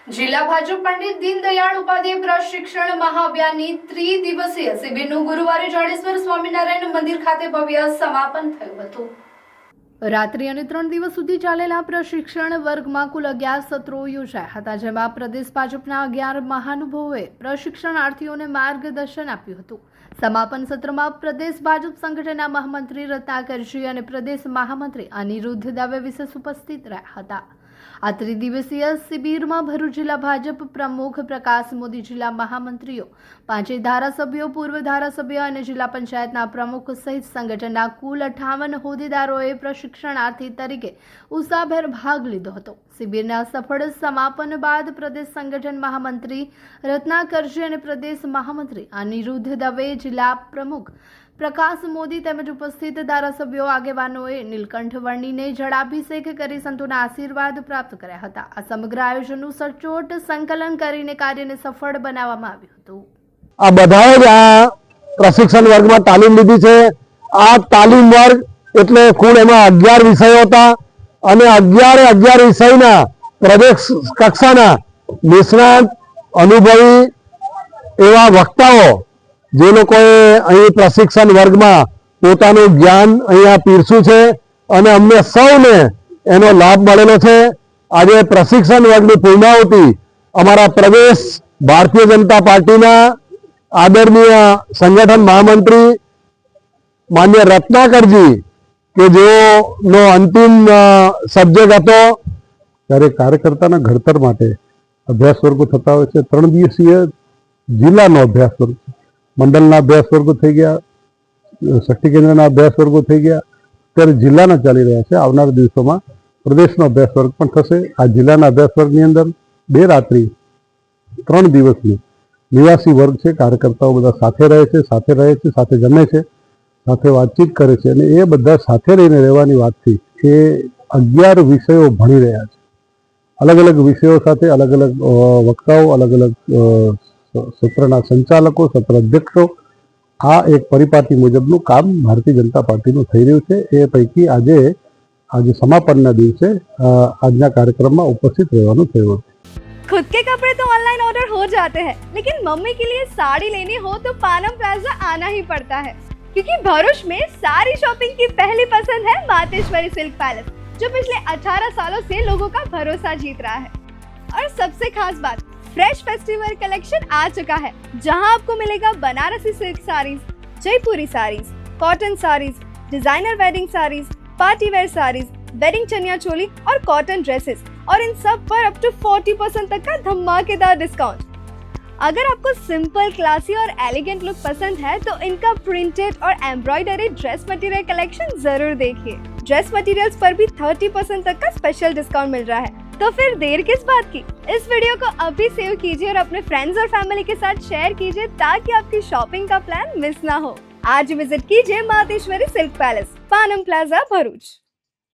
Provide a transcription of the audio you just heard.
જિલ્લા ભાજપ પંડિત દીનદયાળ ઉપાધ્યાય પ્રશિક્ષણ મહાઅભિયાનની ત્રિદિવસીય શિબિરનું ગુરુવારે જાડેશ્વર સ્વામિનારાયણ મંદિર ખાતે ભવ્ય સમાપન થયું હતું। રાત્રિ અને 3 દિવસ સુધી ચાલેલા પ્રશિક્ષણ વર્ગમાં કુલ 11 સત્રો યોજાયા હતા, જેમાં પ્રદેશ ભાજપના 11 મહાનુભાવોએ પ્રશિક્ષણાર્થીઓને માર્ગદર્શન આપ્યું હતું। સમાપન સત્રમાં પ્રદેશ ભાજપ સંગઠનના મહામંત્રી રત્નાકરજી અને પ્રદેશ મહામંત્રી અનિરુદ્ધ દવે વિશેષ ઉપસ્થિત રહ્યા હતા। આ ત્રિદિવસીય શિબિરમાં ભરૂચ જિલ્લા ભાજપ પ્રમુખ પ્રકાશ મોદી, જિલ્લા મહામંત્રીઓ, 5 ધારાસભ્યો, પૂર્વ ધારાસભ્યો અને જિલ્લા પંચાયતના પ્રમુખ સહિત સંગઠનના કુલ 58 હોદ્દેદારોએ પ્રશિક્ષણાર્થી તરીકે ઉત્સાહભેર ભાગ લીધો હતો। શિબિરના સફળ સમાપન બાદ પ્રદેશ સંગઠન મહામંત્રી રત્નાકરજી અને પ્રદેશ મહામંત્રી અનિરુદ્ધ દવે, જિલ્લા પ્રમુખ પ્રકાશ મોદી તેમજ ઉપસ્થિત ધારાસભ્યો આગેવાનોએ નીલકંઠ વર્ણીને જળાભિષેક કરી સંતોના આશીર્વાદ પ્રાપ્ત કર્યા હતા। આ સમગ્ર આયોજનનું સચોટ સંકલન કરીને કાર્યને સફળ બનાવવામાં આવ્યું હતું। આ બધાએ જ આ પ્રશિક્ષણ વર્ગમાં તાલીમ લીધી છે। આ તાલીમ વર્ગ એટલે કુલ એમાં 11 વિષયો હતા અને 11 વિષયના પ્રદેશ કક્ષાના નિષ્ણાત અનુભવી એવા વક્તાઓ જે લોકોએ અહીં પ્રશિક્ષણ વર્ગમાં પોતાનું જ્ઞાન અહીંયા પીરસ્યું છે અને અમને સૌને એનો લાભ મળેલો છે। આજે પ્રશિક્ષણ વર્ગની પૂર્ણાહુતિ અમારા પ્રદેશ ભારતીય જનતા પાર્ટીના આદરણીય સંગઠન મહામંત્રી માન્ય રત્નાકરજી કે જેઓનો અંતિમ સબ્જેક્ટ હતો। ત્યારે કાર્યકર્તાના ઘડતર માટે અભ્યાસ વર્ગો થતા હોય છે। 3 દિવસીય જિલ્લાનો અભ્યાસ વર્ગ, મંડળના અભ્યાસ વર્ગો થઈ ગયા, શક્તિ કેન્દ્રના અભ્યાસ વર્ગો થઈ ગયા, ત્યારે જિલ્લાના ચાલી રહ્યા છે। આવનારા દિવસોમાં પ્રદેશનો અભ્યાસ વર્ગ પણ થશે। આ જિલ્લાના અભ્યાસ વર્ગની અંદર 2 રાત્રિ 3 દિવસની નિવાસી વર્ગ છે। કાર્યકર્તાઓ બધા સાથે રહે છે, સાથે જમે છે, સાથે વાતચીત કરે છે અને એ બધા સાથે રહીને રહેવાની વાતથી એ 11 વિષયો ભણી રહ્યા છે। અલગ અલગ વિષયો સાથે અલગ અલગ વક્તાઓ, અલગ અલગ સત્રના સંચાલકો, સત્ર અધ્યક્ષો, આ એક પરિપાટી મુજબનું કામ ભારતીય જનતા પાર્ટીનું થઈ રહ્યું છે। એ પૈકી આજે સમાપનના દિવસે આજના कार्यक्रम में उपस्थित રહેવાનું થયું। खुद के कपड़े तो ऑनलाइन ऑर्डर हो जाते हैं, लेकिन मम्मी के लिए साड़ी लेनी हो तो पानम प्लाजा आना ही पड़ता है, क्योंकि भरूच में सारी शॉपिंग की पहली पसंद है मातेश्वरी सिल्क पैलेस, जो पिछले 18 सालों से लोगों का भरोसा जीत रहा है। और सबसे खास बात, फ्रेश फेस्टिवल कलेक्शन आ चुका है, जहां आपको मिलेगा Banarasi silk saris, Jaipuri saris, cotton saris, designer wedding saris, party wear saris, wedding chaniya choli और कॉटन ड्रेसेस, और इन सब पर अप टू 40% तक का धमाकेदार डिस्काउंट। अगर आपको सिंपल, क्लासी और एलिगेंट लुक पसंद है तो इनका प्रिंटेड और एम्ब्रॉयडरी ड्रेस मटेरियल कलेक्शन जरूर देखिए। ड्रेस मटेरियल्स पर भी 30% तक का स्पेशल डिस्काउंट मिल रहा है, तो फिर देर किस बात की। इस वीडियो को अभी सेव कीजिए और अपने फ्रेंड्स और फैमिली के साथ शेयर कीजिए, ताकि आपकी शॉपिंग का प्लान मिस ना हो। आज विजिट कीजिए मातेश्वरी सिल्क पैलेस, पानम प्लाजा, भरूच।